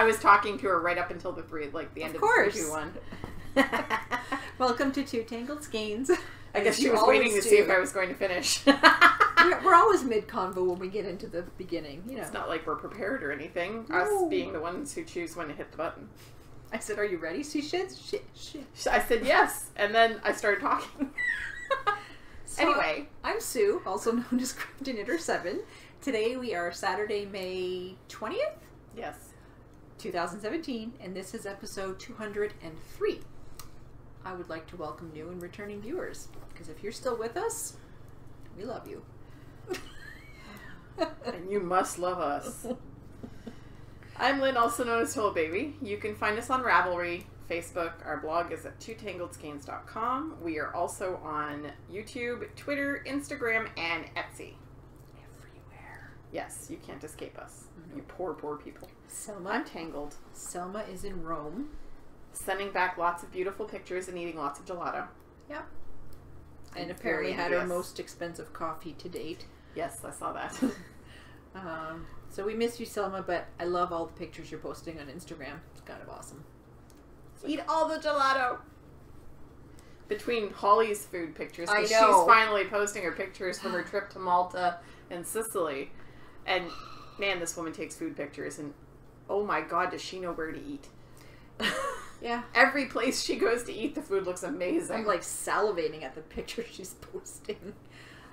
was talking to her right up until the end of the 3, 2, 1. Welcome to Two Tangled Skeins. I guess she was waiting to see if I was going to finish. We're always mid-convo when we get into the beginning. You know. It's not like we're prepared or anything. No. Us being the ones who choose when to hit the button. I said, are you ready? She said, shit. I said yes, and then I started talking. So, anyway. I'm Sue, also known as Cryptonitter7. Today we are Saturday, May 20th? Yes. 2017, and this is episode 203. I would like to welcome new and returning viewers, because if you're still with us, we love you. And you must love us. I'm Lynn, also known as Toll Baby. You can find us on Ravelry, Facebook. Our blog is at twotangledskeins.com. We are also on YouTube, Twitter, Instagram, and Etsy. Everywhere. Yes, you can't escape us. You poor, poor people. Selma. I'm tangled. Selma is in Rome. Sending back lots of beautiful pictures and eating lots of gelato. Yep. I'm And apparently very had her envious. most expensive coffee to date. Yes, I saw that. So we miss you, Selma, but I love all the pictures you're posting on Instagram. It's kind of awesome. Eat all the gelato. Between Holly's food pictures, I because know. she's finally posting her pictures from her trip to Malta and Sicily. And man, this woman takes food pictures, and oh my god, does she know where to eat. Yeah. Every place she goes to eat, the food looks amazing. I'm like salivating at the pictures she's posting.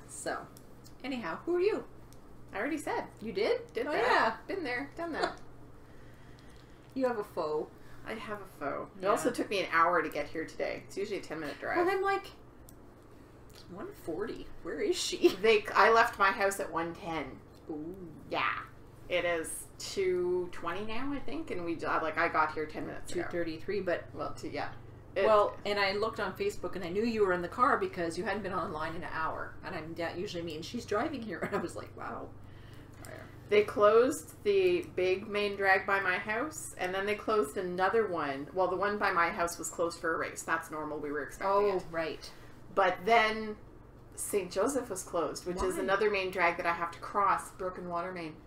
So, anyhow, who are you? I already said. You did? Did Oh, that. yeah. Been there. Done that. You have a foe. I have a foe. It Yeah. also took me an hour to get here today. It's usually a 10-minute drive. Well, I'm like, 1:40. Where is she? I left my house at 1:10. Ooh. Yeah. It is 2:20 now, I think, and I got here 10 minutes ago. 2:33, but... Yeah. and I looked on Facebook, and I knew you were in the car because you hadn't been online in an hour. And that usually means she's driving here. And I was like, wow. They closed the big main drag by my house, and then they closed another one. Well, the one by my house was closed for a race. That's normal. We were expecting it. Oh, right. But then St. Joseph was closed, which is Why? another main drag that I have to cross, Broken Water Main.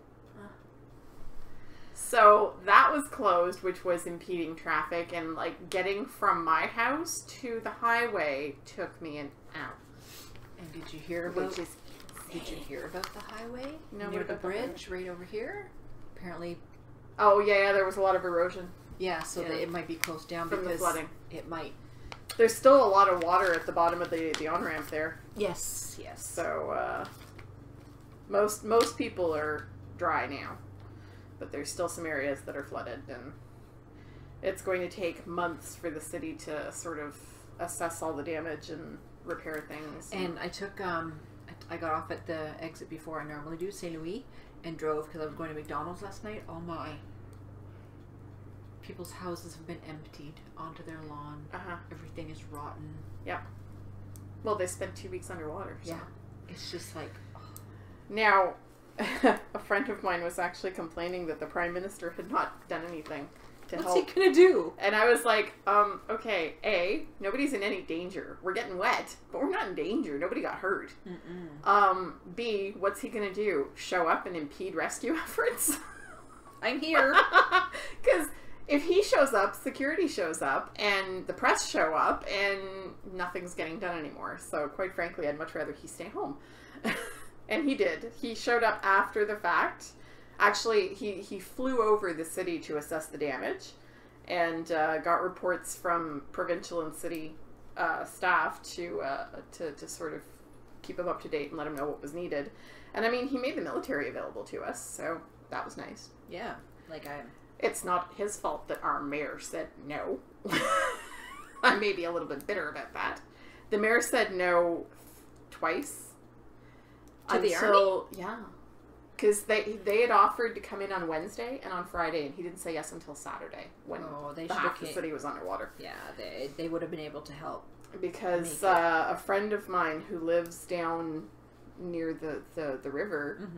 So that was closed, which was impeding traffic, and like getting from my house to the highway took me an hour. And did you hear about... Which is Did you hear about the highway? No, Near what the about the bridge, right over here? Apparently, Oh yeah, there was a lot of erosion yeah, so Yeah. That it might be closed down from the because flooding. it might. There's still a lot of water at the bottom of the on-ramp there. Yes. So most people are dry now, but there's still some areas that are flooded, and it's going to take months for the city to sort of assess all the damage and repair things. And I took, I got off at the exit before I normally do, St. Louis, and drove because I was going to McDonald's last night. Oh my. People's houses have been emptied onto their lawn. Everything is rotten. Yeah. Well, they spent 2 weeks underwater. So. Yeah. It's just like... Oh. Now, a friend of mine was actually complaining that the Prime Minister had not done anything to help. What's he gonna do? And I was like, okay, A, nobody's in any danger. We're getting wet, but we're not in danger. Nobody got hurt. B, what's he gonna do? Show up and impede rescue efforts? I'm here. Because if he shows up, security shows up, and the press show up, and nothing's getting done anymore. So quite frankly, I'd much rather he stay home. And he did. He showed up after the fact. Actually, he flew over the city to assess the damage, and got reports from provincial and city staff to sort of keep him up to date and let him know what was needed. And I mean, he made the military available to us, so that was nice. Yeah. Like It's not his fault that our mayor said no. I may be a little bit bitter about that. The mayor said no twice. To the army? Yeah. Because they had offered to come in on Wednesday and on Friday, and he didn't say yes until Saturday when half the city was underwater. Yeah, they would have been able to help. Because a friend of mine who lives down near the river,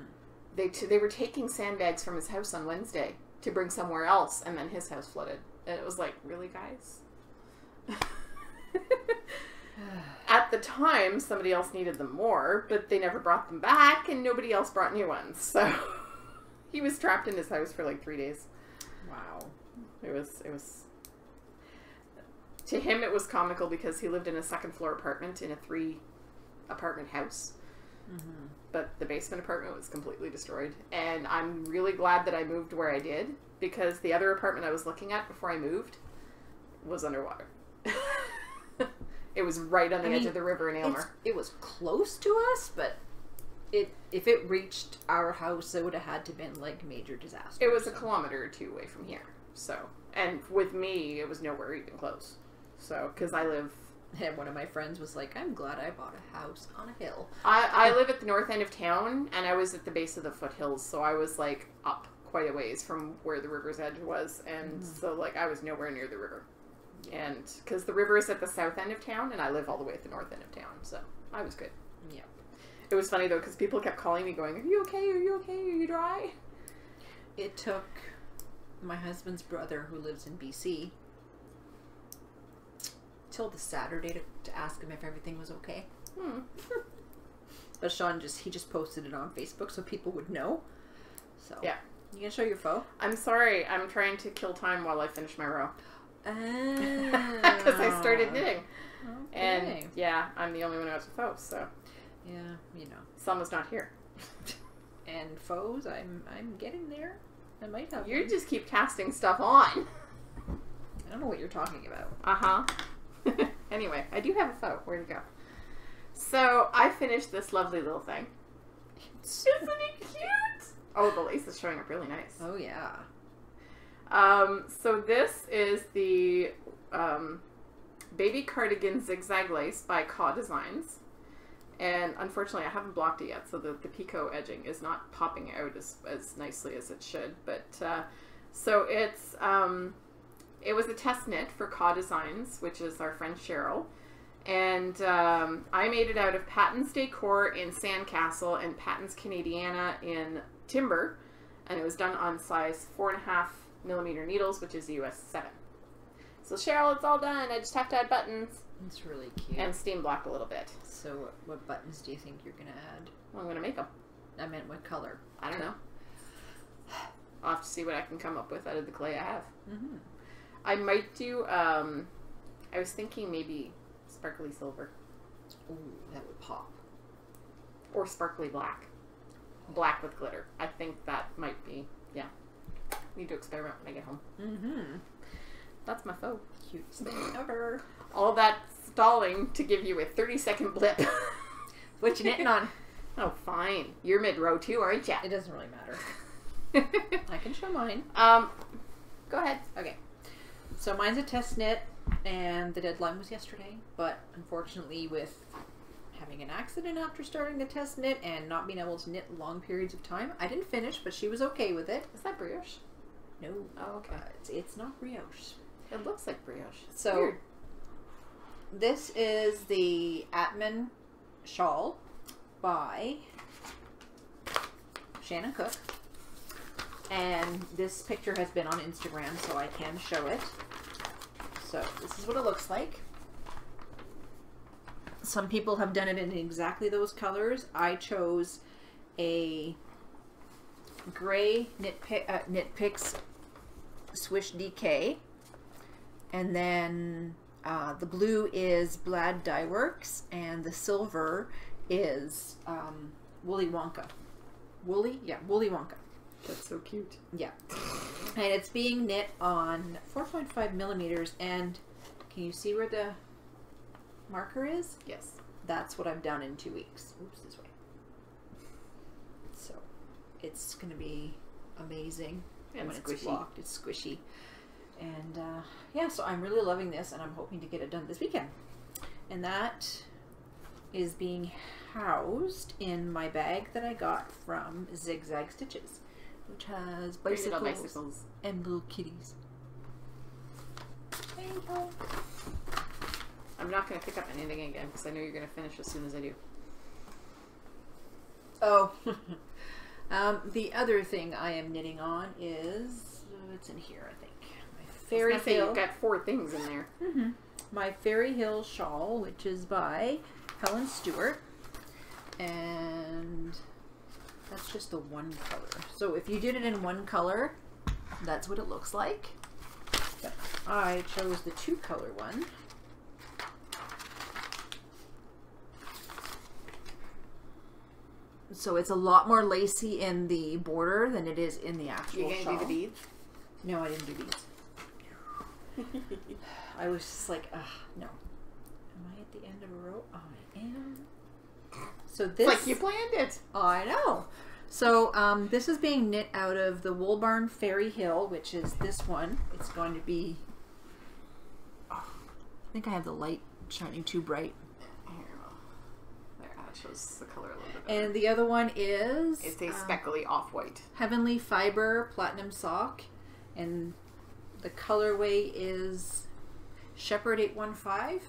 they were taking sandbags from his house on Wednesday to bring somewhere else, and then his house flooded. And it was like, really, guys? At the time, somebody else needed them more, but they never brought them back, and nobody else brought new ones. So he was trapped in his house for like 3 days. Wow. It was to him it was comical because he lived in a second floor apartment in a 3-apartment house. Mm-hmm. But the basement apartment was completely destroyed. And I'm really glad that I moved where I did, because the other apartment I was looking at before I moved was underwater. It was right on the edge of the river in Aylmer. It was close to us, but if it reached our house, it would have had to been like major disaster. It was a kilometer or 2 away from here. So, and with me, it was nowhere even close. So, because I live... And one of my friends was like, I'm glad I bought a house on a hill. I live at the north end of town, and I was at the base of the foothills, so I was, like, up quite a ways from where the river's edge was, and so, like, I was nowhere near the river. And, because the river is at the south end of town, and I live all the way at the north end of town, so I was good. Yeah. It was funny, though, because people kept calling me going, are you okay? Are you okay? Are you dry? It took my husband's brother, who lives in BC, till the Saturday to ask him if everything was okay. But Sean he just posted it on Facebook so people would know. So yeah, you gonna show your foe? I'm sorry, I'm trying to kill time while I finish my row. Because I started knitting. Okay. And yeah, I'm the only one who has a foe, so yeah, you know, Selma's not here. And foes, I'm getting there. I might have. You one. just keep casting stuff on. I don't know what you're talking about. Anyway, I do have a foe. Where'd it go? So I finished this lovely little thing. Isn't it cute? Oh, the lace is showing up really nice. Oh yeah. So this is the Baby Cardigan Zigzag Lace by Caw Designs. And unfortunately, I haven't blocked it yet, so the picot edging is not popping out as nicely as it should. But so it's it was a test knit for Caw Designs, which is our friend Cheryl. And I made it out of Patton's Decor in Sandcastle and Patton's Canadiana in Timber. And it was done on size 4.5mm needles, which is US 7. So Cheryl, it's all done. I just have to add buttons. It's really cute. And steam block a little bit. So what buttons do you think you're going to add? Well, I'm going to make them. I meant what color? I don't know. I'll have to see what I can come up with out of the clay I have. Mm-hmm. I might do, I was thinking maybe sparkly silver. Ooh, that would pop. Or sparkly black. Black with glitter. I think that might be, yeah. Need to experiment when I get home. Mm-hmm. That's my foe. Cutest thing ever. All that stalling to give you a 30-second blip. What you knitting on? Oh, fine. You're mid-row too, aren't ya? It doesn't really matter. I can show mine. Go ahead. Okay. So mine's a test knit, and the deadline was yesterday, but unfortunately with having an accident after starting the test knit and not being able to knit long periods of time, I didn't finish, but she was okay with it. Is that brioche? No. Oh, okay. It's not brioche. It looks like brioche. So weird. This is the Atman shawl by Shannon Cook. And this picture has been on Instagram, so I can show it. So this is what it looks like. Some people have done it in exactly those colors. I chose a gray Knit Picks Swish DK. And then the blue is Blad Dye Works, and the silver is Woolly Wonka. Woolly? Yeah, Woolly Wonka. That's so cute. Yeah. And it's being knit on 4.5mm, and can you see where the marker is? Yes. That's what I've done in 2 weeks. Oops, this way. So it's going to be amazing. And when squishy. It's blocked. It's squishy. And yeah, so I'm really loving this, and I'm hoping to get it done this weekend. And that is being housed in my bag that I got from Zigzag Stitches, which has bicycles and little kitties. Thank you. I'm not going to pick up anything again because I know you're going to finish as soon as I do. Oh. The other thing I am knitting on is, it's in here, I think. My Fairy Hill. You've got 4 things in there. Mm-hmm. My Fairy Hill shawl, which is by Helen Stewart. And that's just the one color. So if you did it in one color, that's what it looks like. I chose the 2-color one. So it's a lot more lacy in the border than it is in the actual You gonna do the beads? No, I didn't do beads. I was just like, no. Am I at the end of a row? Oh, I am. So this... It's like you planned it. Oh, I know. So this is being knit out of the Wool Barn Fairy Hill, which is this one. It's going to be... Oh, I think I have the light shining too bright. Here, there, that shows the color a little bit better. And the other one is... It's a speckly off-white. Heavenly Fiber Platinum Sock. And the colorway is Shepherd 815.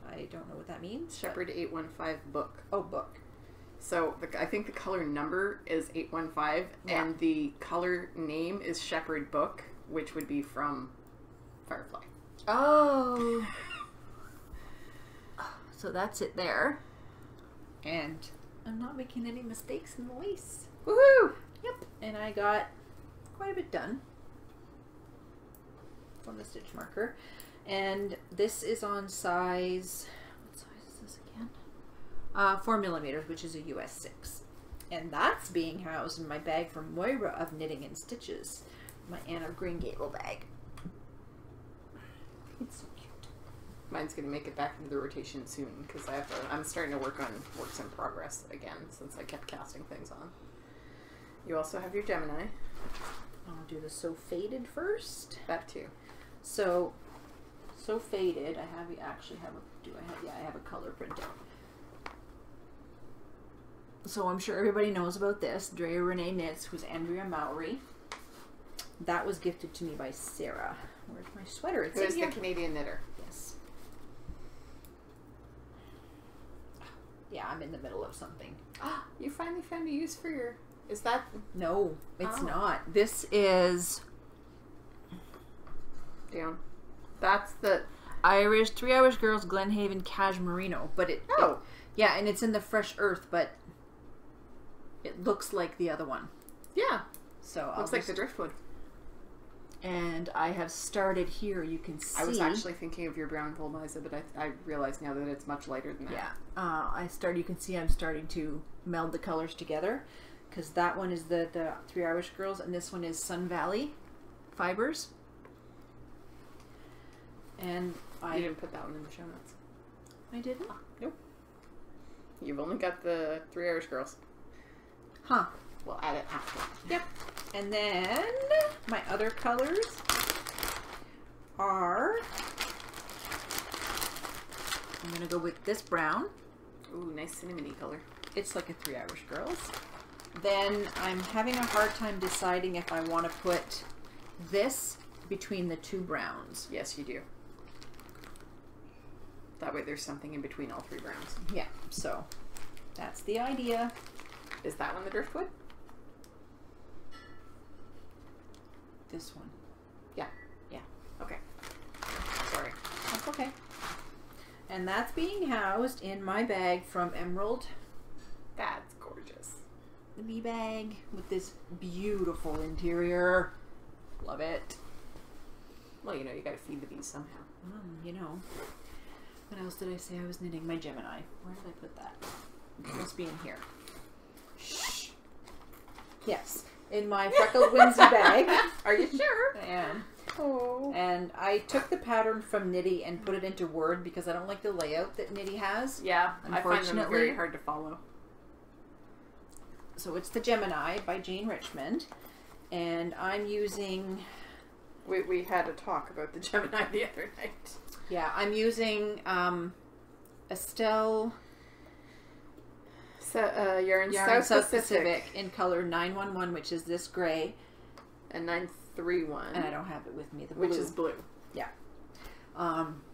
I don't know what that means. Shepherd 815 book. Oh, book. So I think the color number is 815, Yeah. and the color name is Shepherd Book, which would be from Firefly. Oh. So that's it there. And I'm not making any mistakes in the lace. Woohoo! Yep. And I got quite a bit done from the stitch marker. And this is on size, what size is this again? 4 millimeters, which is a US 6. And that's being housed in my bag from Moira of Knitting and Stitches. My Anne of Green Gable bag. It's so cute. Mine's going to make it back into the rotation soon, because I'm starting to work on works in progress again, since I kept casting things on. You also have your Gemini. I'll do the So Faded first. That too. So Faded, I have a color printout. So I'm sure everybody knows about this. Drea Renee Knits, who's Andrea Mowry. That was gifted to me by Sarah. Where's my sweater? It's Who's in here. the Canadian knitter? Yes. Yeah, I'm in the middle of something. You finally found a use for your... Is that... No, it's Oh. not. This is... Down. That's the... Three Irish Girls Glenhaven Cashmerino. But yeah, and it's in the Fresh Earth, but it looks like the other one. Yeah. So Looks like the driftwood. And I have started here. You can see. I was actually thinking of your brown Volmiza, but I realize now that it's much lighter than that. Yeah. You can see I'm starting to meld the colors together, because that one is the Three Irish Girls, and this one is Sun Valley Fibers. And You didn't put that one in the show notes. I didn't? Nope. You've only got the Three Irish Girls. Huh. We'll add it after. Yep. And then my other colors are... I'm going to go with this brown. Ooh, nice cinnamony color. It's like a Three Irish Girls. Then I'm having a hard time deciding if I want to put this between the two browns. Yes, you do. That way there's something in between all three browns. Yeah, so that's the idea. Is that one the driftwood? This one. Yeah. Yeah. Okay. Sorry. That's okay. And that's being housed in my bag from Emerald. That's gorgeous. The bee bag with this beautiful interior. Love it. Well, you know, you gotta feed the bees somehow. You know. What else did I say I was knitting? My Gemini. Where did I put that? It must be in here. Shh. Yes. In my freckled Whimsy bag. Are you sure? I am. Oh. And I took the pattern from Knitty and put it into Word because I don't like the layout that Knitty has. Yeah, I find them Unfortunately. very hard to follow. So it's the Gemini by Jane Richmond. And I'm using... We had a talk about the Gemini the other night. Yeah, I'm using Estelle Yarn South Pacific in color 911, which is this gray. And 931. And I don't have it with me. The blue. Which is blue. Yeah.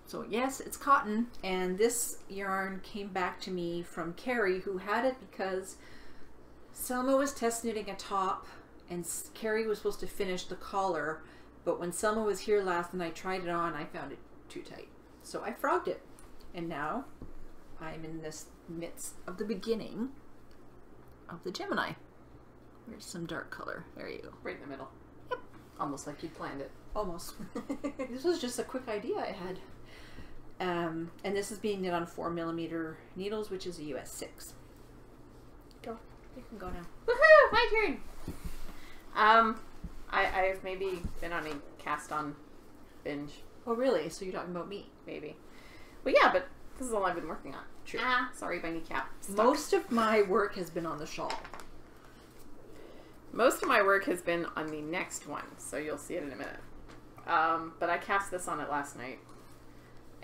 So yes, it's cotton. And this yarn came back to me from Carrie, who had it because Selma was test knitting a top and Carrie was supposed to finish the collar. But when Selma was here last and I tried it on, I found it too tight. So I frogged it. And now I'm in this midst of the beginning of the Gemini. There's some dark color. There you go. Right in the middle. Yep. Almost like you planned it. Almost. This was just a quick idea I had. And this is being knit on 4mm needles, which is a US 6. Go. You can go now. Woohoo! My turn! I've maybe been on a cast-on binge. Oh, really? So you're talking about me? Maybe. Well, yeah, but this is all I've been working on. True. Sorry, my kneecap. Stuck. Most of my work has been on the shawl. Most of my work has been on the next one, so you'll see it in a minute. But I cast this on it last night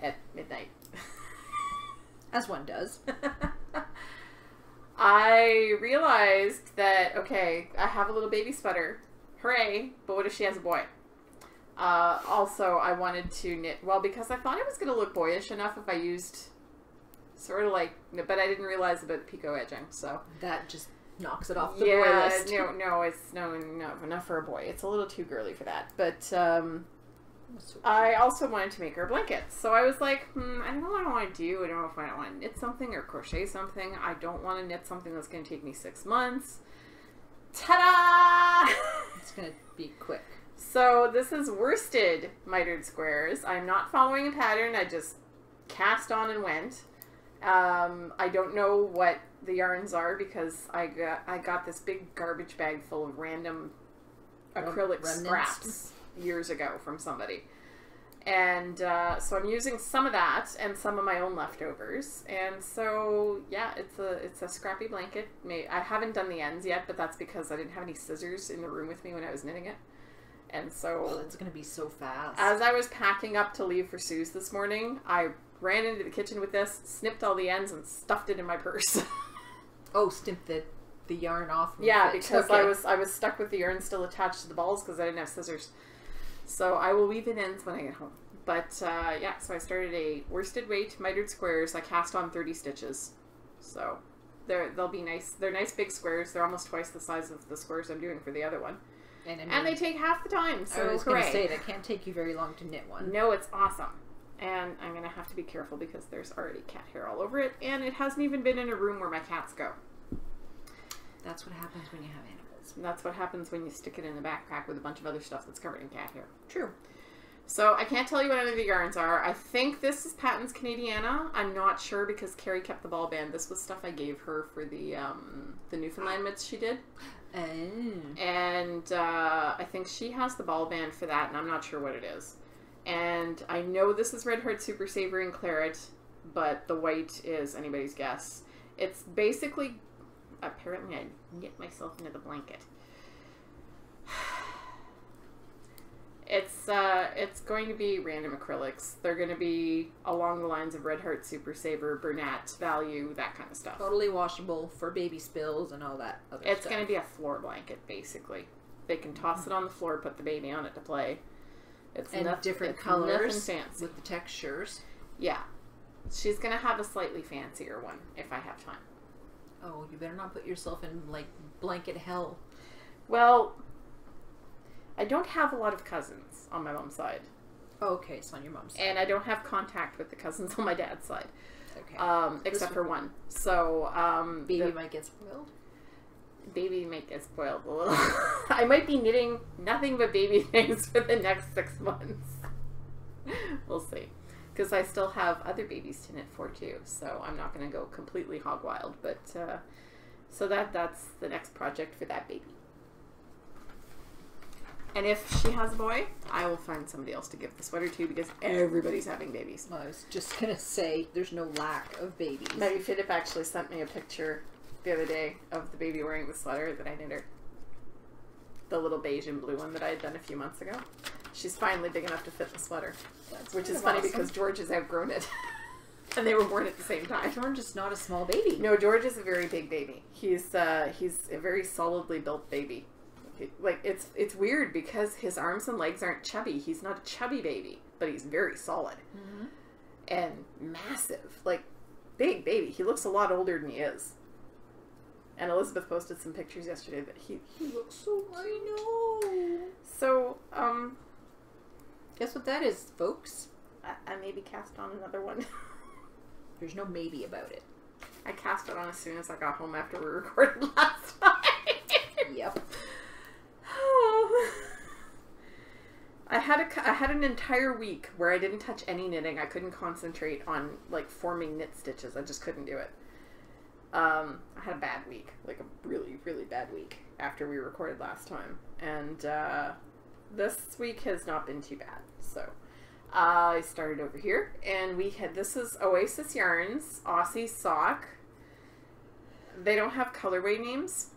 at midnight. As one does. I realized that, okay, I have a little baby sweater. Hooray! But what if she has a boy? Also, I wanted to knit, well, because I thought it was going to look boyish enough if I used sort of like, but I didn't realize about the picot edging, so. That just knocks it off the boy list. No, it's no, enough for a boy. It's a little too girly for that. But I also wanted to make her a blanket. So I was like, I don't know what I want to do. I don't know if I want to knit something or crochet something. I don't want to knit something that's going to take me 6 months. Ta-da! It's going to be quick. So this is worsted mitered squares. I'm not following a pattern. I just cast on and went. I don't know what the yarns are because I got this big garbage bag full of random acrylic scraps years ago from somebody. And so I'm using some of that and some of my own leftovers. And so, yeah, it's a scrappy blanket. I haven't done the ends yet, but that's because I didn't have any scissors in the room with me when I was knitting it. And so... it's going to be so fast. As I was packing up to leave for Sue's this morning, I ran into the kitchen with this, snipped all the ends, and stuffed it in my purse. Oh, snipped the yarn off? Yeah, because I was stuck with the yarn still attached to the balls because I didn't have scissors. So I will weave in ends when I get home. But yeah, so I started a worsted weight mitered squares. I cast on 30 stitches. So they'll be nice. They're nice big squares. They're almost twice the size of the squares I'm doing for the other one. And they take half the time. So I was going to say, that can't take you very long to knit one. No, it's awesome. And I'm going to have to be careful because there's already cat hair all over it. And it hasn't even been in a room where my cats go. That's what happens when you have animals. And that's what happens when you stick it in a backpack with a bunch of other stuff that's covered in cat hair. True. So I can't tell you what any of the yarns are. I think this is Patton's Canadiana. I'm not sure because Carrie kept the ball band. This was stuff I gave her for the Newfoundland mitts she did. Oh. And I think she has the ball band for that, and I'm not sure what it is. And I know this is Red Heart Super Saver in Claret, but the white is anybody's guess. It's basically, apparently I knit myself into the blanket. It's going to be random acrylics. They're going to be along the lines of Red Heart Super Saver, Bernat, Value, that kind of stuff. Totally washable for baby spills and all that other stuff. It's going to be a floor blanket, basically. They can toss it on the floor, put the baby on it to play. It's different colors fancy. with the textures. Yeah. She's going to have a slightly fancier one, if I have time. Oh, you better not put yourself in, like, blanket hell. Well... I don't have a lot of cousins on my mom's side. Oh, okay, it's on your mom's side. And I don't have contact with the cousins on my dad's side. Okay. Except for one. So, baby might get spoiled? Baby might get spoiled a little. I might be knitting nothing but baby things for the next 6 months. We'll see. Because I still have other babies to knit for, too. So I'm not going to go completely hog wild. But, so that's the next project for that baby. And if she has a boy, I will find somebody else to give the sweater to because everybody's having babies. Well, I was just going to say, there's no lack of babies. Maggie Fittip actually sent me a picture the other day of the baby wearing the sweater that I knit her. The little beige and blue one that I had done a few months ago. She's finally big enough to fit the sweater. Which is funny because George has outgrown it. And they were born at the same time. George is not a small baby. No, George is a very big baby. He's a very solidly built baby. Like, it's weird because his arms and legs aren't chubby. He's not a chubby baby, but he's very solid. Mm-hmm. And massive. Like, big baby. He looks a lot older than he is. And Elizabeth posted some pictures yesterday that he looks so cute. I know. So, guess what that is, folks? I maybe cast on another one. There's no maybe about it. I cast it on as soon as I got home after we recorded last night. Yep. I had an entire week where I didn't touch any knitting. I couldn't concentrate on like forming knit stitches. I just couldn't do it. I had a bad week, like a really, really bad week after we recorded last time. And this week has not been too bad. So I started over here, and we had, this is Oasis Yarns, Aussie Sock. They don't have colorway names.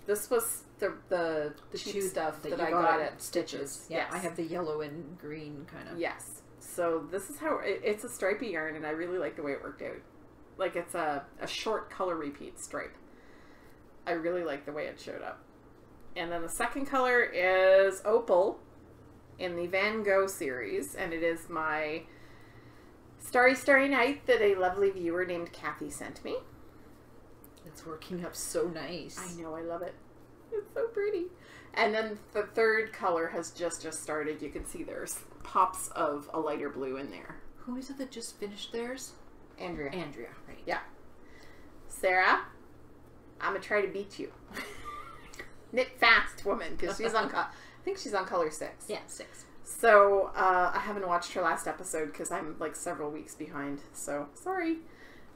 This was the cheap stuff that I got at Stitches. Yeah, yes. I have the yellow and green kind of. Yes. So this is how, it's a stripy yarn, and I really like the way it worked out. Like, it's a short color repeat stripe. I really like the way it showed up. And then the second color is Opal in the Van Gogh series, and it is my Starry Starry Night that a lovely viewer named Kathy sent me. It's working up so nice. I know, I love it. It's so pretty. And then the third color has just started. You can see there's pops of a lighter blue in there. Who is it that just finished theirs? Andrea. Andrea, right. Yeah. Sarah, I'm going to try to beat you. Knit fast, woman, because she's on, I think she's on color 6. Yeah, 6. So, I haven't watched her last episode because I'm like several weeks behind, so sorry.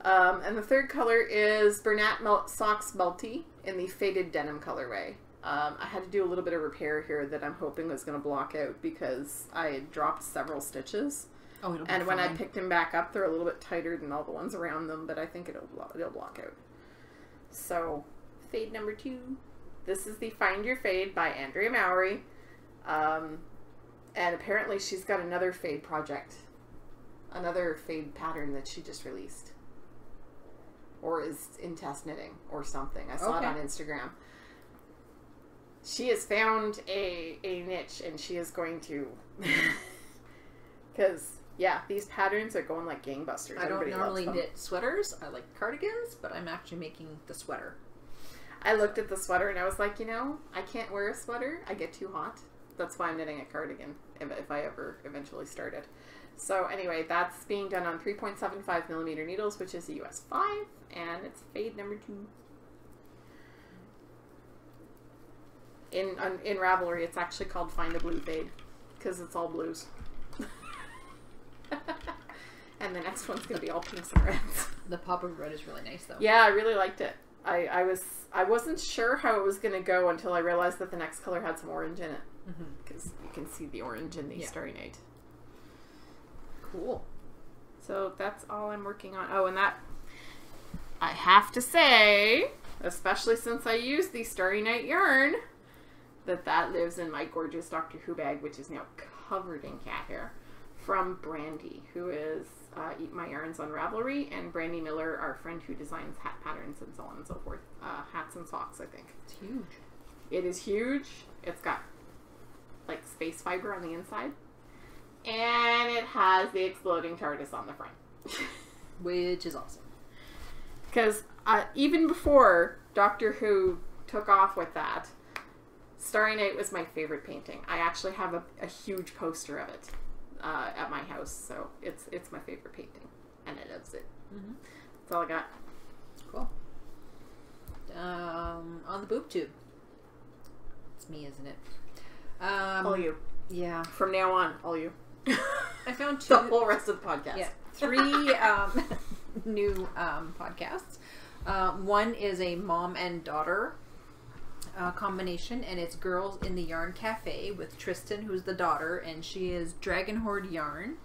And the third color is Bernat Socks Multi in the Faded Denim colorway. I had to do a little bit of repair here that I'm hoping was going to block out because I had dropped several stitches. Oh, it'll be and when fine. I picked them back up, they're a little bit tighter than all the ones around them, but I think it'll block out. So, fade number 2. This is the Find Your Fade by Andrea Mowry. And apparently she's got another fade project. Another fade pattern that she just released. Or is in test knitting or something. I saw it on Instagram. She has found a niche, and she is going to... Because, yeah, these patterns are going like gangbusters. I don't normally knit sweaters. I like cardigans, but I'm actually making the sweater. I looked at the sweater, and I was like, you know, I can't wear a sweater. I get too hot. That's why I'm knitting a cardigan, if I ever eventually start it. So anyway, that's being done on 3.75 millimeter needles, which is a US 5, and it's fade number 2. In Ravelry, it's actually called Find a Blue Fade, because it's all blues. And the next one's going to be all pinks and reds. The pop of red is really nice, though. Yeah, I really liked it. I wasn't sure how it was going to go until I realized that the next color had some orange in it. Because you can see the orange in the Starry Night. Cool. So that's all I'm working on. Oh, and that, I have to say, especially since I used the Starry Night yarn, that lives in my gorgeous Doctor Who bag, which is now covered in cat hair, from Brandy, who is Eat My Yarns on Ravelry, and Brandy Miller, our friend who designs hat patterns and so on and so forth. Hats and socks, I think. It's huge. It is huge. It's got like space fiber on the inside. And it has the exploding TARDIS on the front. Which is awesome. Because even before Doctor Who took off with that, Starry Night was my favorite painting. I actually have a huge poster of it at my house, so it's my favorite painting. And I loves it. That's all I got. Cool. On the boob tube. It's me, isn't it? All you. Yeah. From now on, all you. I found 2. The whole rest of the podcast. Yeah. 3 new podcasts. One is a mom and daughter combination, and it's Girls in the Yarn Cafe with Tristan, who's the daughter, and she is Dragon Horde Yarn,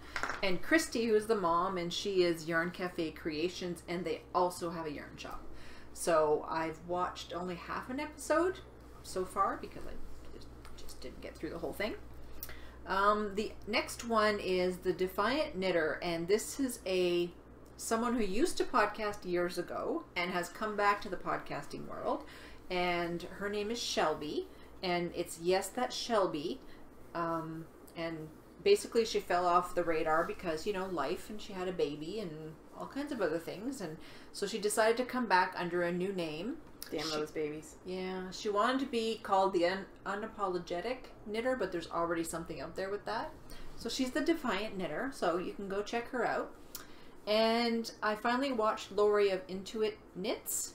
and Christy, who's the mom, and she is Yarn Cafe Creations, and they also have a yarn shop. So I've watched only half an episode so far because I just didn't get through the whole thing. The next one is The Defiant Knitter, and this is someone who used to podcast years ago and has come back to the podcasting world, and her name is Shelby, and it's Yes, That's Shelby, and basically she fell off the radar because, you know, life, and she had a baby and all kinds of other things, and so she decided to come back under a new name. Damn those babies. Yeah, she wanted to be called the Unapologetic Knitter, but there's already something out there with that. So she's the Defiant Knitter, so you can go check her out. And I finally watched Lori of Intuit Knits,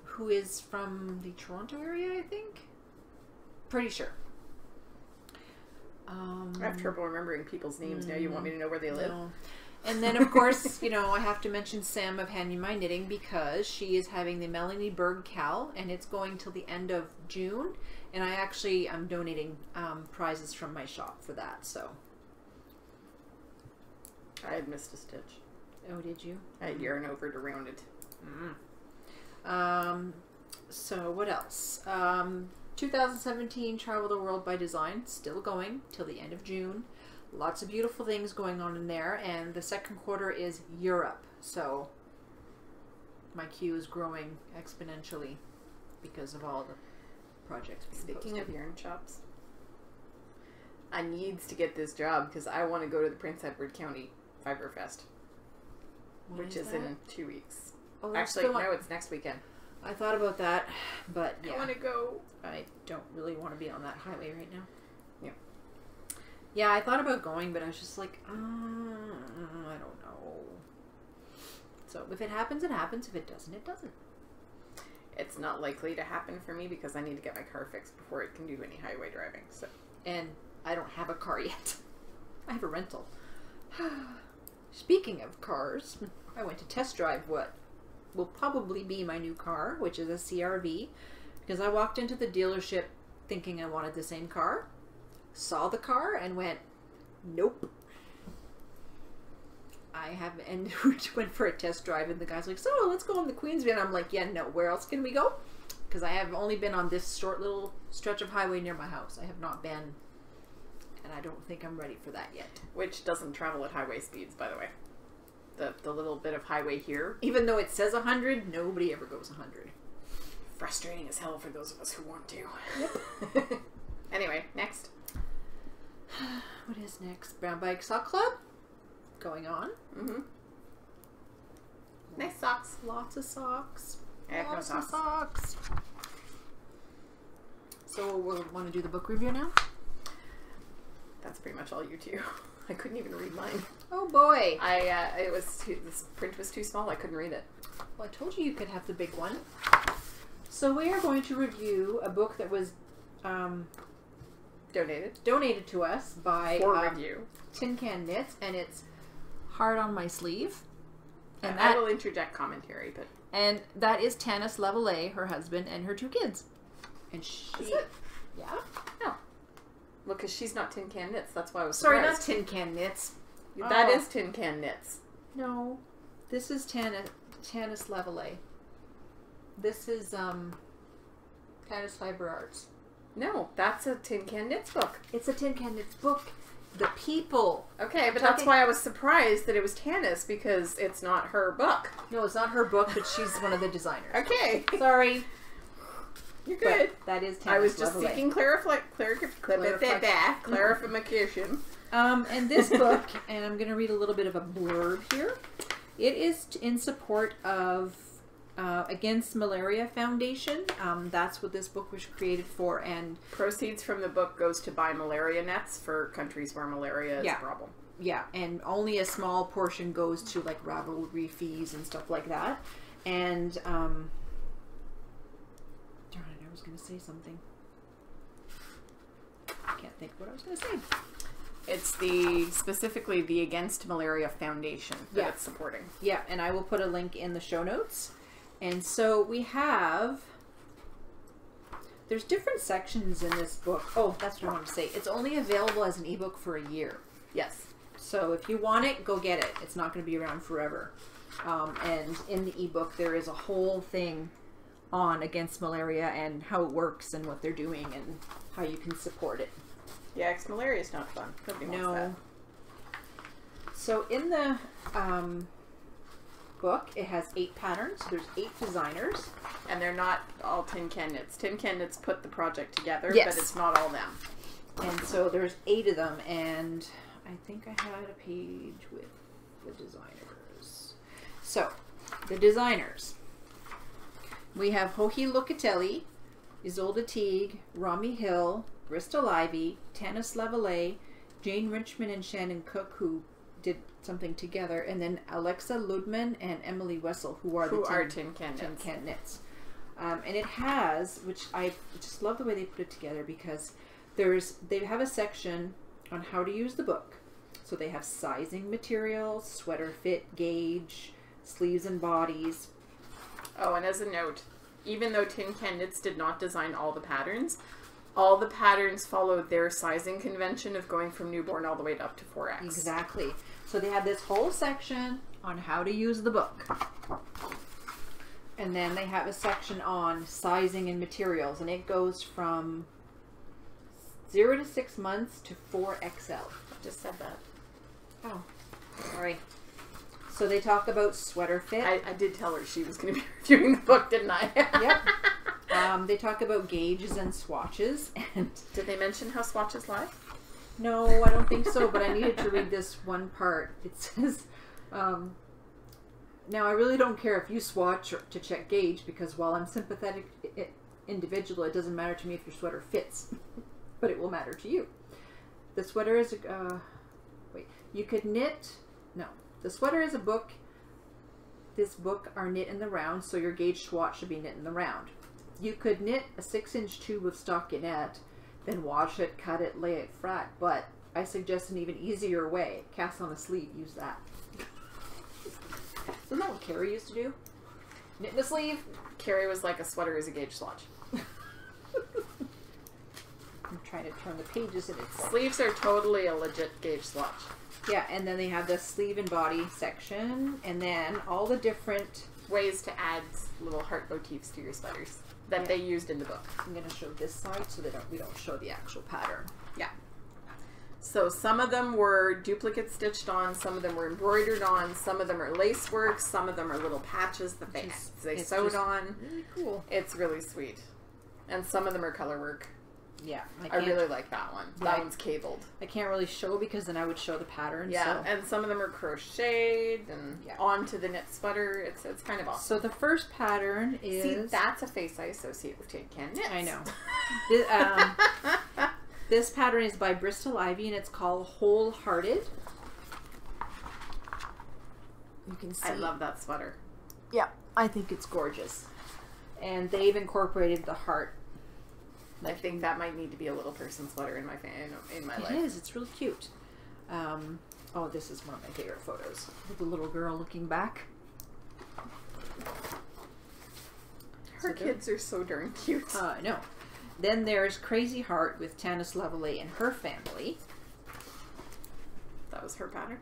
who is from the Toronto area, I think. Pretty sure. I have trouble remembering people's names now. You want me to know where they live? No. And then, of course, you know, I have to mention Sam of Hand Me My Knitting because she is having the Melanie Berg Cal, and it's going till the end of June. And I'm donating prizes from my shop for that, so. I had missed a stitch. Oh, did you? I had yarn over to round it. So, what else? 2017 Travel the World by Design, still going till the end of June. Lots of beautiful things going on in there, and the second quarter is Europe, so my queue is growing exponentially because of all the projects. Speaking of yarn shops, I needs to get this job because I want to go to the Prince Edward County Fiber Fest, which is in 2 weeks. Oh, actually, no, it's next weekend. I thought about that, but yeah. I want to go. I don't really want to be on that highway right now. Yeah. Yeah, I thought about going, but I was just like, I don't know. So if it happens, it happens. If it doesn't, it doesn't. It's not likely to happen for me because I need to get my car fixed before it can do any highway driving. So, and I don't have a car yet. I have a rental. Speaking of cars, I went to test drive what will probably be my new car, which is a CRV, because I walked into the dealership thinking I wanted the same car, saw the car, and went, nope. And we went for a test drive, and the guy's like, so let's go on the Queensway, and I'm like, yeah, no, where else can we go? Because I have only been on this short little stretch of highway near my house. I have not been, and I don't think I'm ready for that yet. Which doesn't travel at highway speeds, by the way. The little bit of highway here. Even though it says 100, nobody ever goes 100. Frustrating as hell for those of us who want to. Yep. Anyway, next. What is next? Brown Bag Sock Club. Going on. Mm-hmm. Nice socks. Lots of socks. I have no socks. Socks. So we'll want to do the book review now? That's pretty much all you do. I couldn't even read mine. Oh boy. This print was too small. I couldn't read it. Well, I told you could have the big one. So we are going to review a book that was donated to us by review. Tin Can Knits, and it's Hard on My Sleeve. And I will interject commentary, but that is Tanis Level A, her husband, and her 2 kids. And she, is it? Yeah. No. Well, because she's not Tin Can Knits. That's why I was sorry, surprised. not Tin Can Knits. That is Tin Can Knits. No, this is Tanis Level A. This is Tanis Fiber Arts. No, that's a Tin Can Knits book. It's a Tin Can Knits book. The people. Okay, but that's why I was surprised that it was Tanis, because it's not her book. No, it's not her book, but she's one of the designers. Okay. Sorry. You're good. But that is Tanis. I was just Level seeking clarification. And this book, and I'm going to read a little bit of a blurb here. It is in support of Against Malaria Foundation. That's what this book was created for, and proceeds from the book goes to buy malaria nets for countries where malaria is a problem. Yeah, and only a small portion goes to like Ravelry fees and stuff like that. And darn it, I was going to say something. I can't think of what I was going to say. It's specifically the Against Malaria Foundation that it's supporting. Yeah, and I will put a link in the show notes. And so we have, there's different sections in this book. Oh, that's what I wanted to say. It's only available as an ebook for a year. Yes. So if you want it, go get it. It's not going to be around forever. And in the ebook, there is a whole thing on Against Malaria and how it works and what they're doing and how you can support it. Yeah, because malaria is not fun. Nobody wants that. So in the book, it has 8 patterns. There's 8 designers. And they're not all Tin Can Knits. Tin Can Knits put the project together, yes, but it's not all them. And so there's 8 of them, and I think I had a page with the designers. So, the designers. We have Joji Locatelli, Isolde Teague, Romy Hill, Bristol Ivy, Tanis Lavallee, Jane Richmond and Shannon Cook, who did something together, and then Alexa Ludman and Emily Wessel, who are Tin Can Knits. And it has, which I just love the way they put it together, because they have a section on how to use the book. So they have sizing materials, sweater fit, gauge, sleeves and bodies. Oh, and as a note, even though Tin Can Knits did not design all the patterns followed their sizing convention of going from newborn all the way up to 4X. Exactly. So they have this whole section on how to use the book. And then they have a section on sizing and materials, and it goes from 0 to 6 months to 4XL. I just said that. Oh, sorry. So they talk about sweater fit. I did tell her she was going to be reviewing the book, didn't I? Yep. They talk about gauges and swatches. And did they mention how swatches lie? no, I don't think so, but I needed to read this one part. It says, now I really don't care if you swatch to check gauge, because while I'm sympathetic individual, it doesn't matter to me if your sweater fits, but it will matter to you. The sweater is you could knit. No, the sweater is a book. This book are knit in the round, so your gauge swatch should be knit in the round. You could knit a 6-inch tube of stockinette, then wash it, cut it, lay it flat, but I suggest an even easier way. Cast on a sleeve, use that. Isn't that what Carrie used to do? Knit in a sleeve? Carrie was like, a sweater is a gauge swatch. I'm trying to turn the pages and it's Sleeves are totally a legit gauge swatch. Yeah, and then they have the sleeve and body section, and then all the different ways to add little heart motifs to your sweaters that they used in the book. I'm going to show this side so we don't show the actual pattern. Yeah. So some of them were duplicate stitched on, some of them were embroidered on, some of them are lace work, some of them are little patches that they sewed on. Really cool. It's really sweet. And some of them are color work. Yeah. I really like that one. Yeah, that one's cabled. I can't really show because then I would show the pattern. Yeah, so. and some of them are crocheted and onto the knit sweater. It's kind of awesome. So the first pattern is... See, that's a face I associate with Tin Can Knits. I know. This pattern is by Bristol Ivy, and it's called Wholehearted. You can see. I love that sweater. Yeah, I think it's gorgeous. And they've incorporated the heart. I think that might need to be a little person sweater in my life. It is. It's really cute. Oh, this is one of my favorite photos. With the little girl looking back. Her kids are so darn cute. I know. Then there's Crazy Heart with Tanis Lavallee and her family. That was her pattern.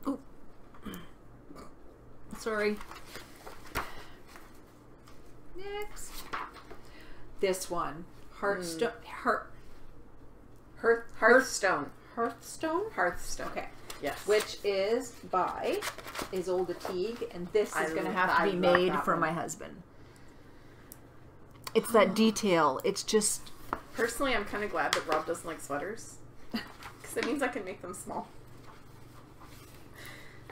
Ooh. Sorry. Next. This one. Hearthstone. Hearthstone. Hearthstone? Hearthstone. Okay. Yes. Which is by Isolde Teague, and this is going to have to be made for my husband. It's that detail. It's just... Personally, I'm kind of glad that Rob doesn't like sweaters. Because it means I can make them small.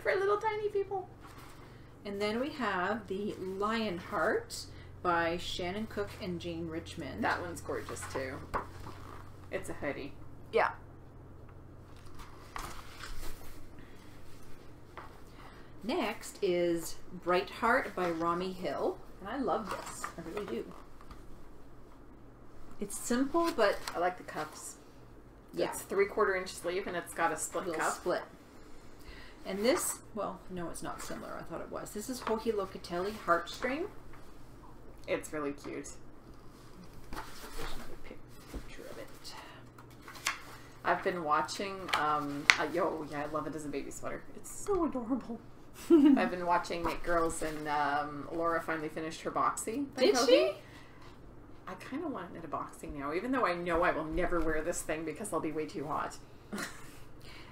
For little tiny people. And then we have the Lionheart by Shannon Cook and Jane Richmond. That one's gorgeous too. It's a hoodie. Yeah. Next is Bright Heart by Romy Hill. And I love this. I really do. It's simple, but... I like the cuffs. Yeah. It's 3/4 inch sleeve and it's got a split cuff. Split. And this, well, no, it's not similar. I thought it was. This is Hohi Locatelli Heartstring. It's really cute. There's another picture of it. I've been watching, I love it as a baby sweater. It's so adorable. I've been watching Knit Girls, and Laura finally finished her boxy. Did she? I kind of want to knit a boxy now, even though I know I will never wear this thing because I'll be way too hot.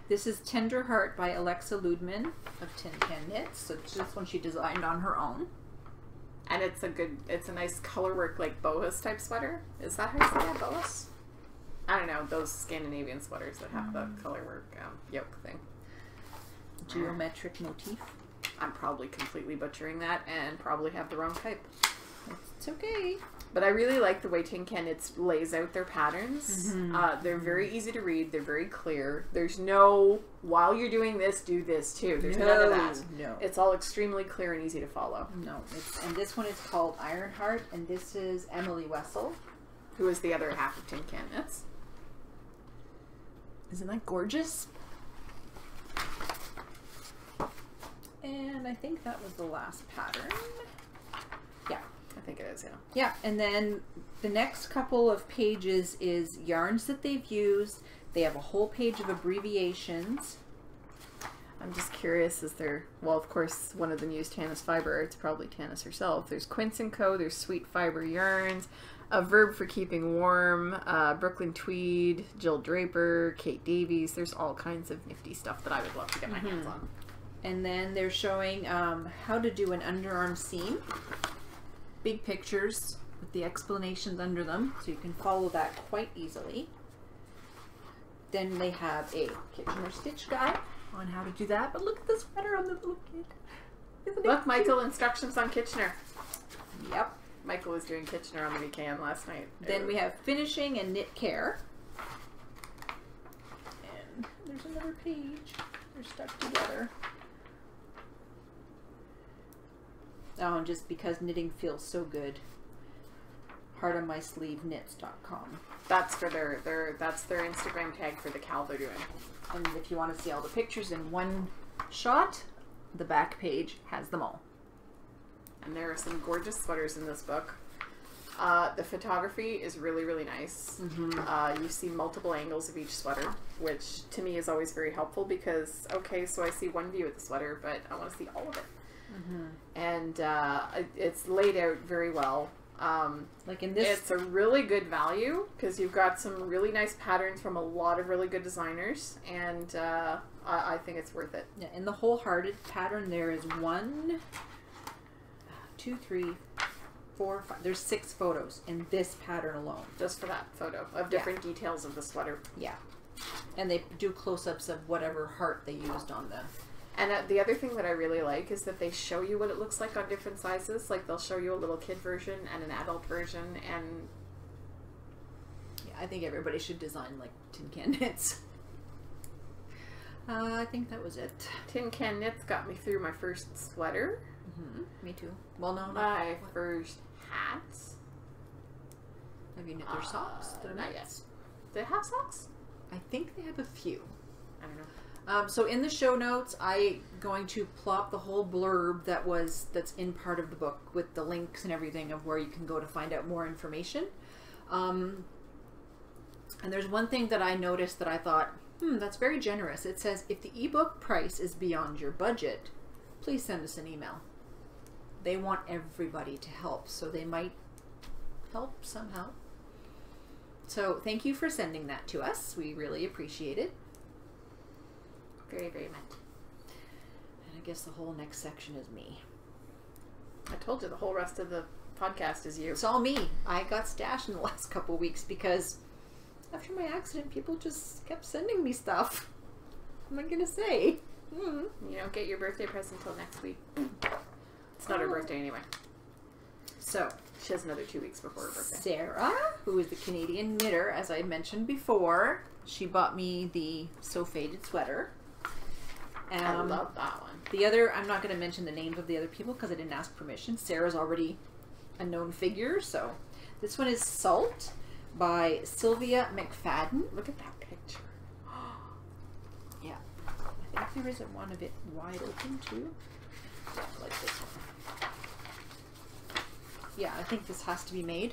This is Tender Heart by Alexa Ludman of Tin Can Knits. So this one she designed on her own. And it's a nice color work, like boas type sweater. Is that how you say that, boas? I don't know, those Scandinavian sweaters that have the color work yoke thing. Geometric motif. I'm probably completely butchering that and probably have the wrong type. It's okay. But I really like the way Tin Can Knits lays out their patterns. They're very easy to read. They're very clear. There's no, while you're doing this, do this too. There's none of that. No. It's all extremely clear and easy to follow. No. And this one is called Ironheart, and this is Emily Wessel. Who is the other half of Tin Can Knits. Isn't that gorgeous? And I think that was the last pattern. Yeah. I think it is, yeah. Yeah, and then the next couple of pages is yarns that they've used. They have a whole page of abbreviations. I'm just curious, is there, well, of course, one of them used Tannis fiber. It's probably Tannis herself. There's Quince & Co., there's Sweet Fiber Yarns, A Verb for Keeping Warm, Brooklyn Tweed, Jill Draper, Kate Davies. There's all kinds of nifty stuff that I would love to get my hands on. And then they're showing how to do an underarm seam. Big pictures with the explanations under them, so you can follow that quite easily. Then they have a Kitchener stitch guide on how to do that. But look at the sweater on the little kid. Isn't Look, it Michael, instructions on Kitchener. cute? Yep. Michael was doing Kitchener on the weekend last night. Then we have finishing and knit care. And there's another page. They're stuck together. Oh, and just because knitting feels so good. heartonmysleeveknits.com. That's for that's their Instagram tag for the cowl they're doing. And if you want to see all the pictures in one shot, the back page has them all. And there are some gorgeous sweaters in this book. The photography is really, really nice. You see multiple angles of each sweater, which to me is always very helpful because, okay, so I see one view of the sweater, but I want to see all of it. And it's laid out very well. Like in this, it's a really good value because you've got some really nice patterns from a lot of really good designers, and I think it's worth it. yeah, in the wholehearted pattern, there is 1, 2, 3, 4, 5. There's 6 photos in this pattern alone. Just for that photo of different details of the sweater. Yeah, and they do close-ups of whatever heart they used on them. And the other thing that I really like is that they show you what it looks like on different sizes. Like they'll show you a little kid version and an adult version, and yeah, I think everybody should design like tin can knits. I think that was it. Tin Can Knits got me through my first sweater. Me too. Well, no, My first hat. Have you knit their socks? Not yet. Do they have socks? I think they have a few. I don't know. So in the show notes, I'm going to plop the whole blurb that's in part of the book with the links and everything of where you can go to find out more information. And there's one thing that I noticed that I thought, that's very generous. It says, if the ebook price is beyond your budget, please send us an email. They want everybody to help, so they might help somehow. So thank you for sending that to us. We really appreciate it. Very, very much. And I guess the whole next section is me. I told you the whole rest of the podcast is you. It's all me. I got stashed in the last couple of weeks because after my accident, people just kept sending me stuff. What am I going to say? You don't get your birthday present until next week. It's not her birthday anyway. So, she has another 2 weeks before her birthday. Sarah, who is the Canadian knitter, as I mentioned before, she bought me the So Faded sweater. I love that one. The other, I'm not going to mention the names of the other people because I didn't ask permission. Sarah's already a known figure, so this one is Salt by Sylvia McFadden. Look at that picture. Yeah. I think there is one of it wide open too. Yeah, like this one. Yeah, I think this has to be made.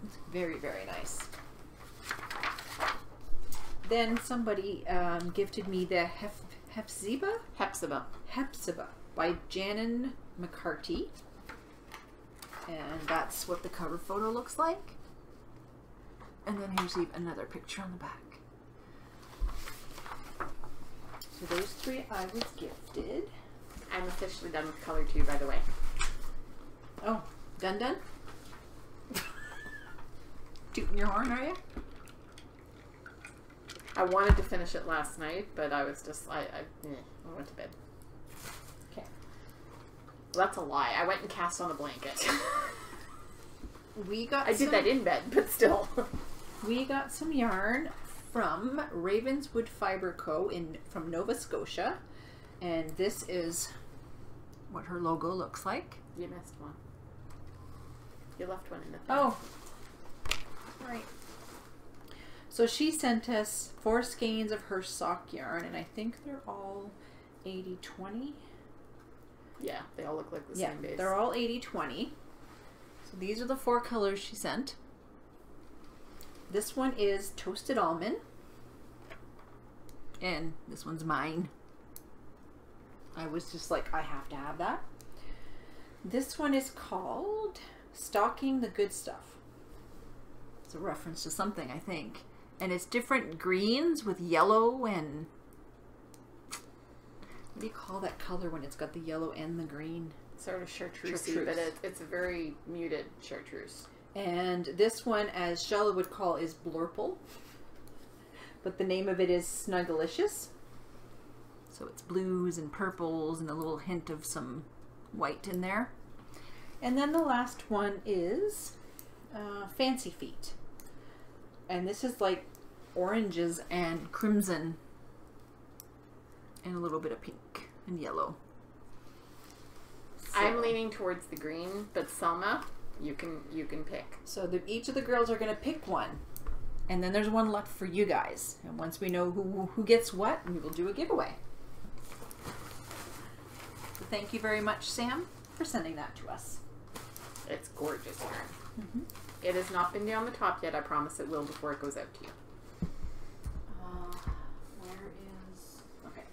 It's very, very nice. Then somebody gifted me the Hepzibah by Janin McCarty. And that's what the cover photo looks like. And then here's another picture on the back. So those 3 I was gifted. I'm officially done with color 2, by the way. Oh, done? Tooting your horn, are you? I wanted to finish it last night, but I was just, I went to bed. Okay. Well, that's a lie. I went and cast on a blanket. I did that in bed, but still. We got some yarn from Ravenswood Fiber Co. from Nova Scotia. And this is what her logo looks like. You missed one. You left one in the thing. Oh. Right. So she sent us 4 skeins of her sock yarn, and I think they're all 80/20. Yeah, they all look like the same base. They're all 80/20. So these are the 4 colors she sent. This one is Toasted Almond. And this one's mine. I was just like, I have to have that. This one is called Stalking the Good Stuff. It's a reference to something, I think. And it's different greens with yellow and... What do you call that color when it's got the yellow and the green? Sort of chartreusey, but it's a very muted chartreuse. And this one, as Shella would call, is Blurple. But the name of it is Snuggalicious. So it's blues and purples and a little hint of some white in there. And then the last one is Fancy Feet. And this is like oranges and crimson and a little bit of pink and yellow. So, I'm leaning towards the green, but Selma, you can pick. So each of the girls are going to pick one. And then there's one left for you guys. And once we know who gets what, we will do a giveaway. So thank you very much, Sam, for sending that to us. It's gorgeous yarn. It has not been down the top yet. I promise it will before it goes out to you. Where is... Okay.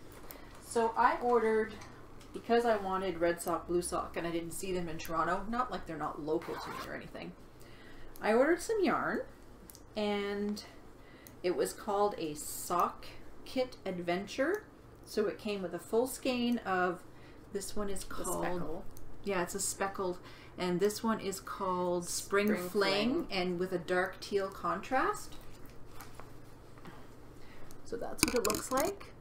So I ordered, because I wanted red sock, blue sock, and I didn't see them in Toronto. Not like they're not local to me or anything. I ordered some yarn. And it was called a Sock Kit Adventure. So it came with a full skein of, this one is called... Speckle. Yeah, it's a speckled. And this one is called Spring Fling, and with a dark teal contrast. So that's what it looks like.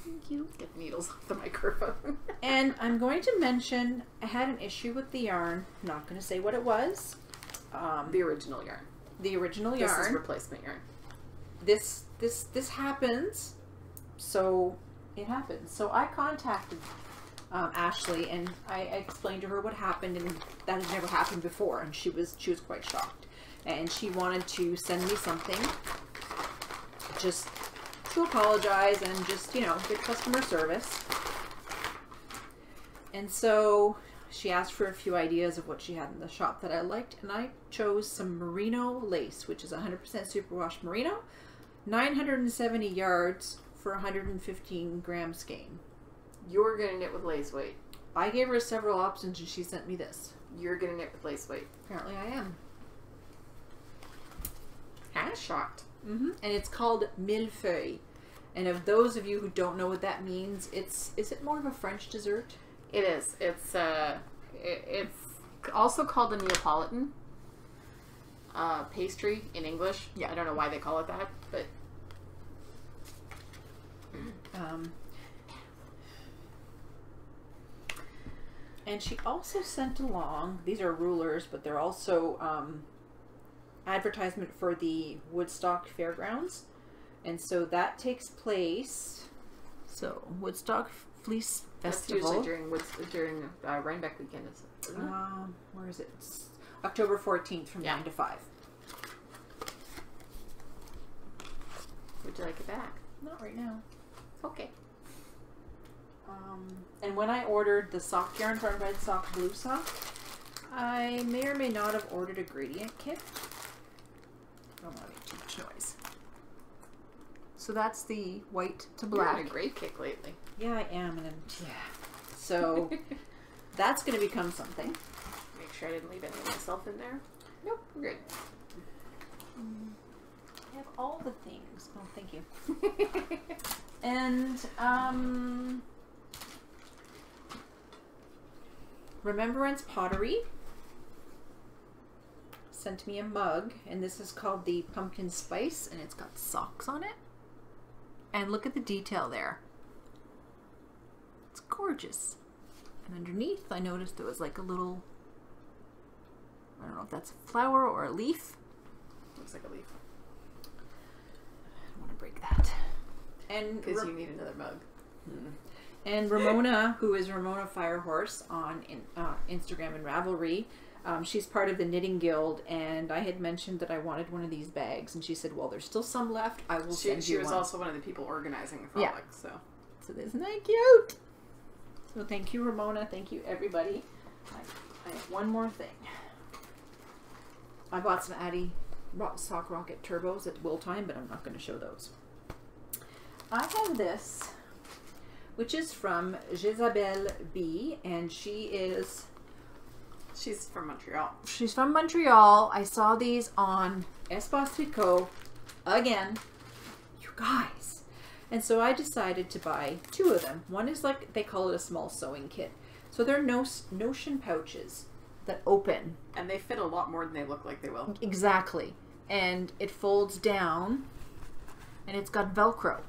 Thank you. Get needles off the microphone. And I'm going to mention, I had an issue with the yarn. I'm not going to say what it was. The original yarn. The original yarn. This is replacement yarn. This happens, so it happens. So I contacted Ashley, and I explained to her what happened, and that had never happened before, and she was quite shocked, and she wanted to send me something just to apologize and just, you know, good customer service. And so she asked for a few ideas of what she had in the shop that I liked, and I chose some merino lace, which is 100% superwash merino, 970 yards for 115 gram skein. You're going to knit with lace weight. I gave her several options, and she sent me this. You're going to knit with lace weight. Apparently I am. Kind of shocked. And it's called millefeuille. And of those of you who don't know what that means, is it more of a French dessert? It is. It's also called a Neapolitan pastry in English. Yeah. I don't know why they call it that, but and she also sent along, these are rulers, but they're also advertisement for the Woodstock Fairgrounds. And so that takes place, so Woodstock Fleece Festival. That's usually during Rhinebeck weekend, isn't it? Where is it? It's October 14th from 9 to 5. Would you like it back? Not right now. Okay. And when I ordered the sock yarn from Red Sock, Blue Sock, I may or may not have ordered a gradient kit. I don't want to make too much noise. So that's the white to black. You're on a great kick lately. Yeah, I am. And so that's going to become something. Make sure I didn't leave any of myself in there. Nope, we're good. I have all the things. Oh, thank you. And Remembrance Pottery sent me a mug, and this is called the Pumpkin Spice, and it's got socks on it. And look at the detail there. It's gorgeous. And underneath, I noticed there was like a little, I don't know if that's a flower or a leaf. Looks like a leaf. I don't want to break that. And because you need another mug. And Ramona, who is Ramona Firehorse on Instagram and Ravelry, She's part of the Knitting Guild, and I had mentioned that I wanted one of these bags, and she said, well, there's still some left. I will send you one. She was also one of the people organizing the frolic, So isn't that cute? So thank you, Ramona. Thank you, everybody. I have one more thing. I bought some Addy Sock Rocket Turbos at Will Time, but I'm not going to show those. I have this, which is from Jezabel B, and she's from Montreal. She's from Montreal. I saw these on Espace Tricot again, you guys. And so I decided to buy 2 of them. One is like, they call it a small sewing kit. So they're notion pouches that open. And they fit a lot more than they look like they will. Exactly. And it folds down, and it's got Velcro.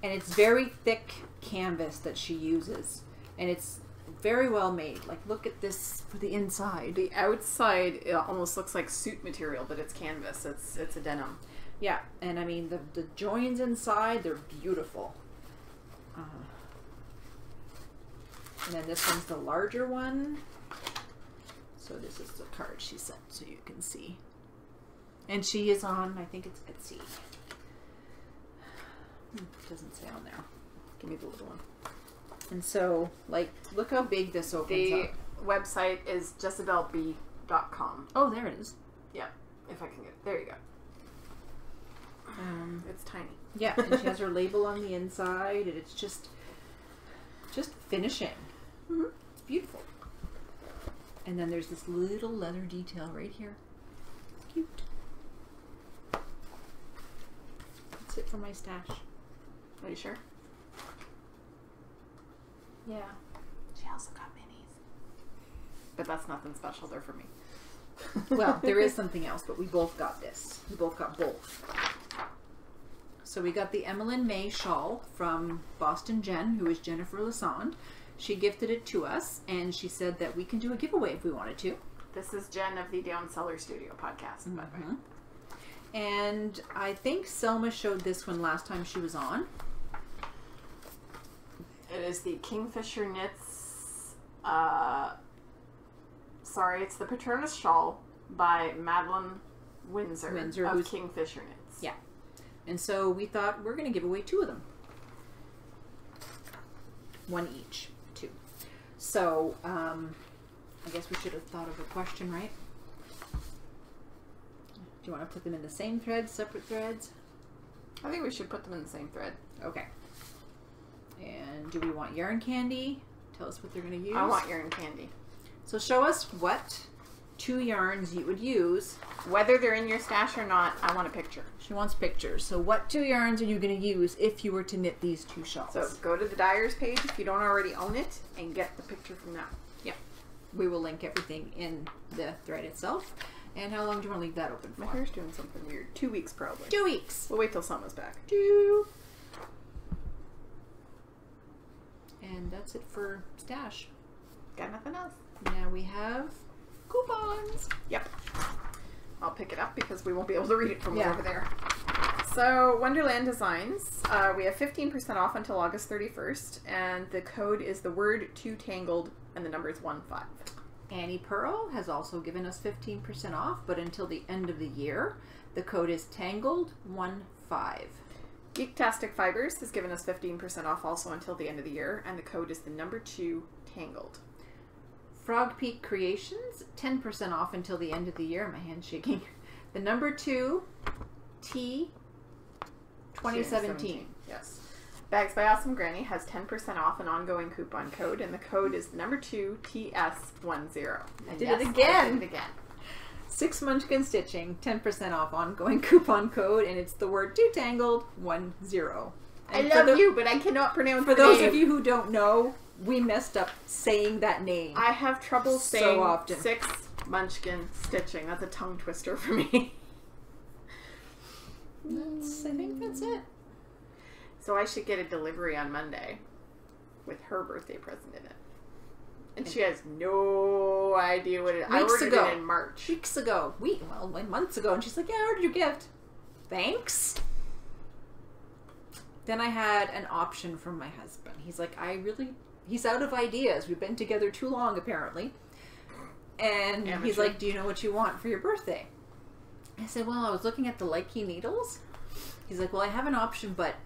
And it's very thick canvas that she uses. And it's very well made. Like, look at this for the inside. The outside, it almost looks like suit material, but it's canvas. It's a denim. Yeah, and I mean, the joins inside, they're beautiful. And then this one's the larger one. So this is the card she sent, so you can see. And she is on, I think it's Etsy. It doesn't say on there. Give me the little one. And so, like, look how big this opens up. The website is jezabelb.com. Oh, there it is. Yeah, if I can get it. There you go. It's tiny. Yeah, and she has her label on the inside, and it's just finishing. Mm-hmm. It's beautiful. And then there's this little leather detail right here. Cute. That's it for my stash. Are you sure? Yeah. She also got minis. But that's nothing special. They're for me. Well, there is something else, but we both got this. We both got both. So we got the Emmeline May shawl from Boston Jen, who is Jennifer Lassonde. She gifted it to us, and she said that we can do a giveaway if we wanted to. This is Jen of the Down Cellar Studio podcast, by the way. And I think Selma showed this one last time she was on. It is the Kingfisher Knits, it's the Patronus Shawl by Madeline Windsor of Kingfisher Knits. Yeah. And so we thought we're going to give away 2 of them. 1 each. 2. So, I guess we should have thought of a question, right? Do you want to put them in the same thread, separate threads? I think we should put them in the same thread. Okay. And do we want yarn candy? Tell us what they're going to use. I want yarn candy. So show us what 2 yarns you would use. Whether they're in your stash or not, I want a picture. She wants pictures. So what 2 yarns are you going to use if you were to knit these 2 shawls? So go to the dyer's page if you don't already own it and get the picture from that. Yeah. We will link everything in the thread itself. And how long do you want to leave that open for? My hair's doing something weird. 2 weeks probably. 2 weeks. We'll wait till Selma's back. 2. And that's it for stash. Got nothing else. Now we have coupons. Yep. I'll pick it up because we won't be able to read it from over there. So, Wonderland Designs, we have 15% off until August 31st, and the code is the word 2 tangled, and the number is 15. Annie Pearl has also given us 15% off, but until the end of the year, the code is tangled15. Geektastic Fibers has given us 15% off also until the end of the year, and the code is the number 2 tangled. Frog Peak Creations, 10% off until the end of the year. My hand's shaking. The number 2 T 2017. Yes. Bags by Awesome Granny has 10% off an ongoing coupon code, and the code is number 2 TS10. I did it again. 6 Munchkin Stitching, 10% off ongoing coupon code, and it's the word 2 tangled 10. I love you, but I cannot pronounce For those of you who don't know, we messed up saying that name. I have trouble saying so often. 6 Munchkin Stitching. That's a tongue twister for me. I think that's it. So I should get a delivery on Monday with her birthday present in it. And she has no idea what it is. I ordered it in March. Weeks ago. Months ago. And she's like, yeah, I ordered your gift. Thanks. Then I had an option from my husband. He's like, he's out of ideas. We've been together too long, apparently. And Amateur. he's like, do you know what you want for your birthday? I said, well, I was looking at the Likey needles. He's like, well, I have an option, but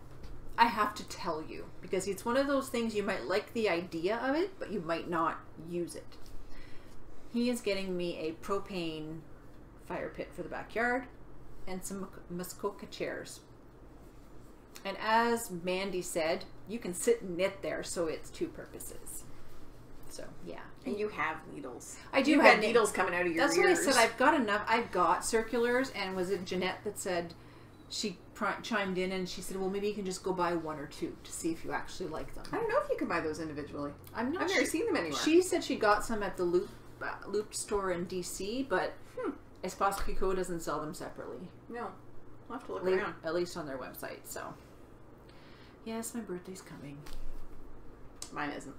I have to tell you. Because it's one of those things you might like the idea of it, but you might not use it. He is getting me a propane fire pit for the backyard and some Muskoka chairs. And as Mandy said, you can sit and knit there, so it's two purposes. So, yeah. And you have needles. I do you have had needles coming out of your That's ears. what I said. I've got enough. I've got circulars, and was it Jeanette that said, she chimed in and she said, well, maybe you can just go buy one or two to see if you actually like them. I don't know if you can buy those individually. I've never seen them anywhere. She said she got some at the Loop store in DC, but Espace Picot doesn't sell them separately. No. I'll have to look around. At least on their website, so. Yes, my birthday's coming. Mine isn't.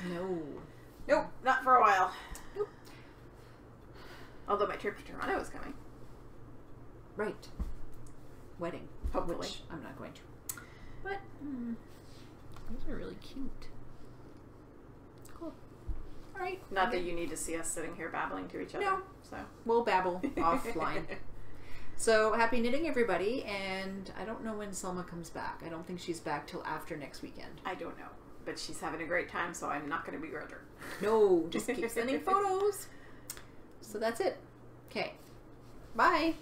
No. Nope, not for a while. Nope. Although my trip to Toronto is coming. Right. Wedding. Hopefully. Which I'm not going to. But, those are really cute. Cool. Alright. Not that you need to see us sitting here babbling to each other. No. So. We'll babble offline. So, happy knitting, everybody, and I don't know when Selma comes back. I don't think she's back till after next weekend. I don't know. But she's having a great time, so I'm not going to begrudge her. No, just keep sending photos. So that's it. Okay. Bye.